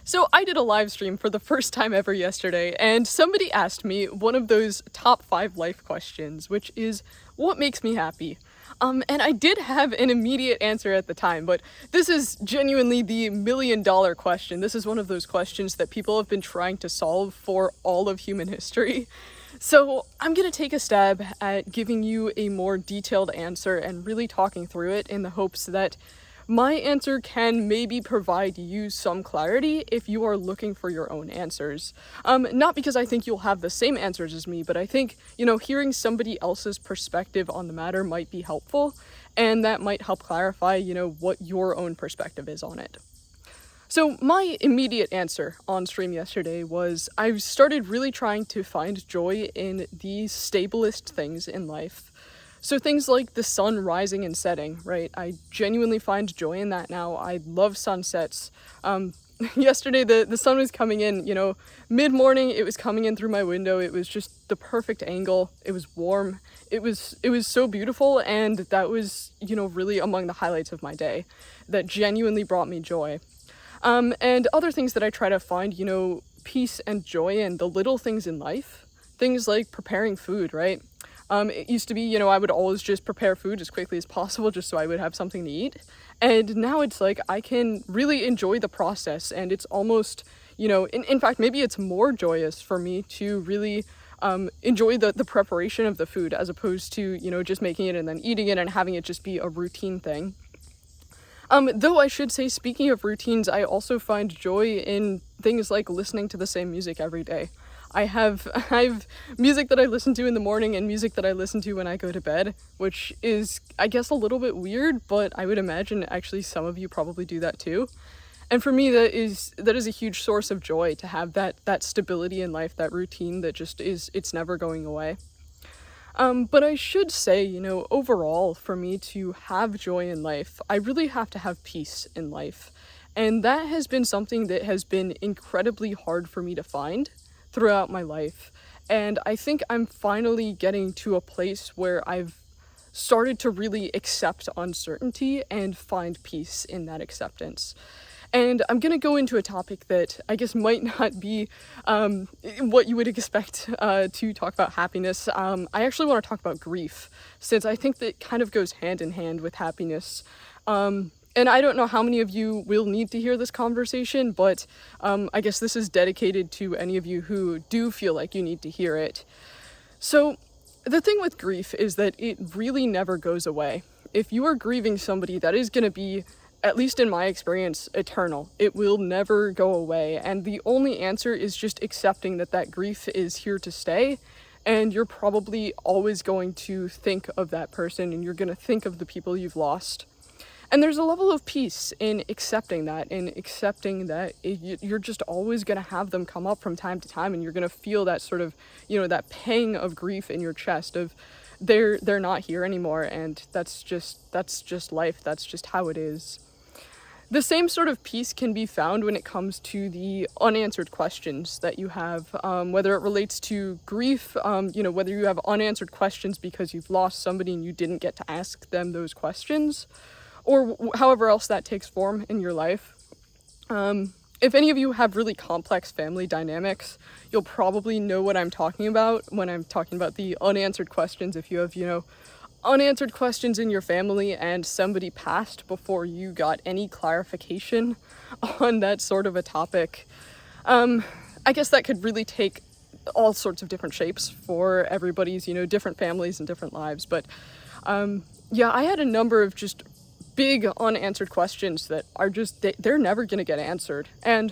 So I did a live stream for the first time ever yesterday, and somebody asked me one of those top 5 life questions, which is, what makes me happy? And I did have an immediate answer at the time, but this is genuinely the $1,000,000 question. This is one of those questions that people have been trying to solve for all of human history. So I'm gonna take a stab at giving you a more detailed answer and really talking through it in the hopes that my answer can maybe provide you some clarity if you are looking for your own answers. Not because I think you'll have the same answers as me, but I think, hearing somebody else's perspective on the matter might be helpful, and that might help clarify, what your own perspective is on it. So my immediate answer on stream yesterday was I started really trying to find joy in the stablest things in life. So things like the sun rising and setting, right? I genuinely find joy in that now. I love sunsets. Yesterday the sun was coming in, mid-morning. It was coming in through my window. It was just the perfect angle. It was warm. It was so beautiful, and that was, really among the highlights of my day that genuinely brought me joy. And other things that I try to find, peace and joy in the little things in life. Things like preparing food, right? It used to be, I would always just prepare food as quickly as possible just so I would have something to eat. And now it's like I can really enjoy the process, and it's almost, in fact, maybe it's more joyous for me to really enjoy the preparation of the food as opposed to, just making it and then eating it and having it just be a routine thing. Though I should say, speaking of routines, I also find joy in things like listening to the same music every day. I have music that I listen to in the morning and music that I listen to when I go to bed, which is, I guess, a little bit weird, but I would imagine actually some of you probably do that too. And for me, that is a huge source of joy to have that stability in life, that routine that just it's never going away. But I should say, overall, for me to have joy in life, I really have to have peace in life. And that has been something that has been incredibly hard for me to find throughout my life. And I think I'm finally getting to a place where I've started to really accept uncertainty and find peace in that acceptance. And I'm going to go into a topic that I guess might not be what you would expect to talk about happiness. I actually want to talk about grief, since I think that kind of goes hand in hand with happiness. And I don't know how many of you will need to hear this conversation, but I guess this is dedicated to any of you who do feel like you need to hear it. So the thing with grief is that it really never goes away. If you are grieving somebody, that is going to be, at least in my experience, eternal. It will never go away. And the only answer is just accepting that grief is here to stay. And you're probably always going to think of that person, and you're going to think of the people you've lost. And there's a level of peace in accepting that, you're just always going to have them come up from time to time, and you're going to feel that sort of, that pang of grief in your chest of they're not here anymore, and that's just life. That's just how it is. The same sort of peace can be found when it comes to the unanswered questions that you have, whether it relates to grief, whether you have unanswered questions because you've lost somebody and you didn't get to ask them those questions, or however else that takes form in your life. If any of you have really complex family dynamics, you'll probably know what I'm talking about when I'm talking about the unanswered questions. If you have, unanswered questions in your family and somebody passed before you got any clarification on that sort of a topic, I guess that could really take all sorts of different shapes for everybody's, different families and different lives. But I had a number of just big unanswered questions that are just, they're never going to get answered. And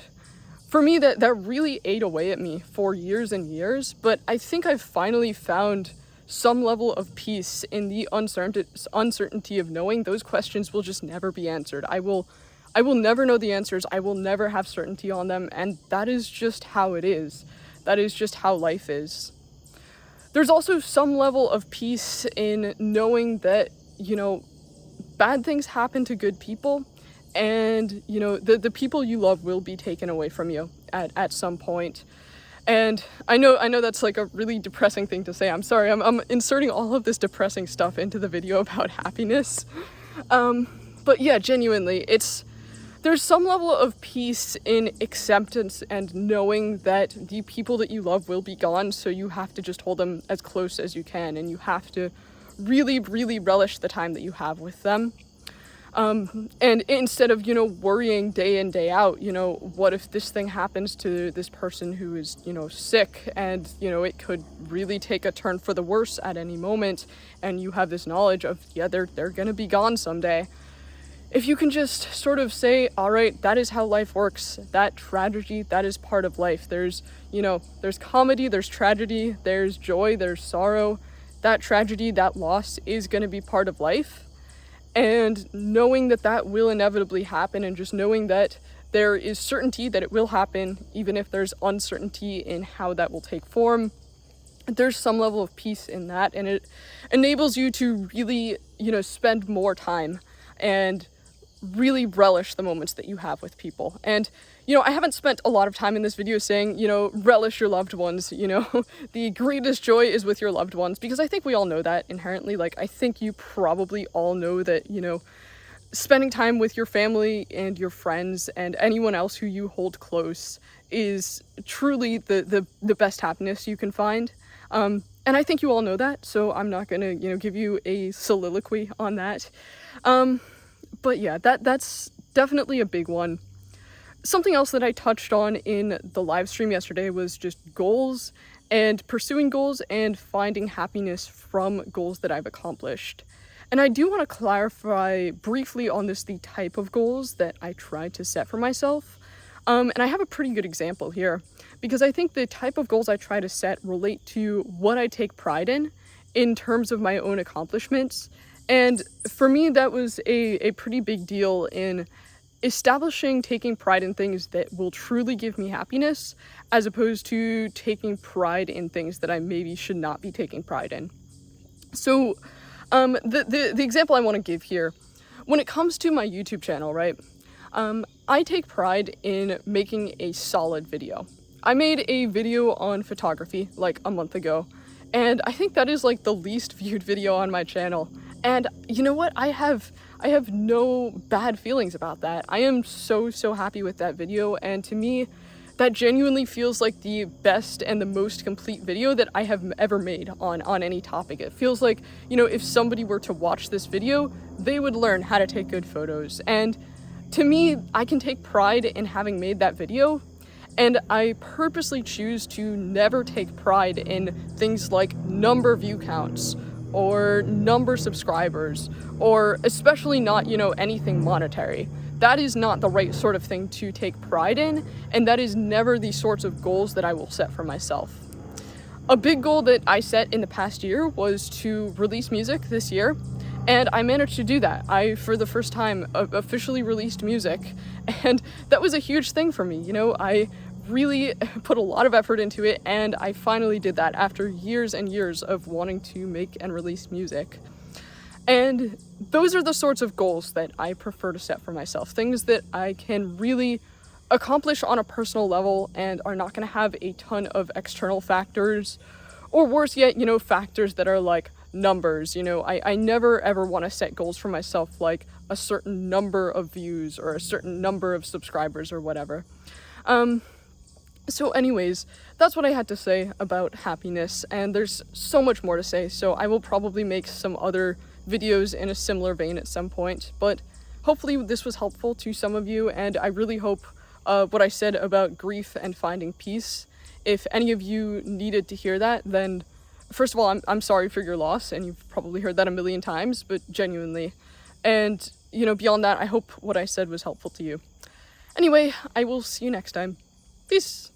for me, that really ate away at me for years and years. But I think I've finally found some level of peace in the uncertainty of knowing those questions will just never be answered. I will never know the answers. I will never have certainty on them. And that is just how it is. That is just how life is. There's also some level of peace in knowing that, bad things happen to good people, and the people you love will be taken away from you at some point. And I know that's like a really depressing thing to say. I'm sorry, I'm inserting all of this depressing stuff into the video about happiness. But yeah, genuinely, it's there's some level of peace in acceptance and knowing that the people that you love will be gone, so you have to just hold them as close as you can, and you have to really, really relish the time that you have with them. And instead of, worrying day in, day out, what if this thing happens to this person who is, sick, and, it could really take a turn for the worse at any moment, and you have this knowledge of, yeah, they're gonna be gone someday. If you can just sort of say, all right, that is how life works, that tragedy, that is part of life. There's comedy, there's tragedy, there's joy, there's sorrow. That tragedy, that loss is gonna be part of life. And knowing that that will inevitably happen, and just knowing that there is certainty that it will happen, even if there's uncertainty in how that will take form, there's some level of peace in that, and it enables you to really, spend more time and really relish the moments that you have with people. And, I haven't spent a lot of time in this video saying, relish your loved ones, the greatest joy is with your loved ones, because I think we all know that inherently. Like, I think you probably all know that, spending time with your family and your friends and anyone else who you hold close is truly the best happiness you can find. And I think you all know that, so I'm not gonna, give you a soliloquy on that. But yeah, that's definitely a big one. Something else that I touched on in the live stream yesterday was just goals and pursuing goals and finding happiness from goals that I've accomplished. And I do want to clarify briefly on this, the type of goals that I try to set for myself. And I have a pretty good example here, because I think the type of goals I try to set relate to what I take pride in terms of my own accomplishments. And for me, that was a pretty big deal in establishing taking pride in things that will truly give me happiness, as opposed to taking pride in things that I maybe should not be taking pride in. So the example I want to give here, when it comes to my YouTube channel, right, I take pride in making a solid video. I made a video on photography like a month ago, and I think that is like the least viewed video on my channel. And you know what? I have no bad feelings about that. I am so happy with that video, and to me, that genuinely feels like the best and the most complete video that I have ever made on any topic. It feels like, if somebody were to watch this video, they would learn how to take good photos. And to me, I can take pride in having made that video, and I purposely choose to never take pride in things like number view counts, or number subscribers, or especially not, anything monetary. That is not the right sort of thing to take pride in, and that is never the sorts of goals that I will set for myself. A big goal that I set in the past year was to release music this year, and I managed to do that. I, for the first time, officially released music, and that was a huge thing for me. I really put a lot of effort into it, and I finally did that after years and years of wanting to make and release music. And those are the sorts of goals that I prefer to set for myself, things that I can really accomplish on a personal level and are not going to have a ton of external factors, or worse yet, factors that are like numbers. I never ever want to set goals for myself like a certain number of views or a certain number of subscribers or whatever. So anyways, that's what I had to say about happiness, and there's so much more to say, so I will probably make some other videos in a similar vein at some point, but hopefully this was helpful to some of you, and I really hope what I said about grief and finding peace, if any of you needed to hear that, then first of all, I'm sorry for your loss, and you've probably heard that a million times, but genuinely. And, beyond that, I hope what I said was helpful to you. Anyway, I will see you next time. Peace!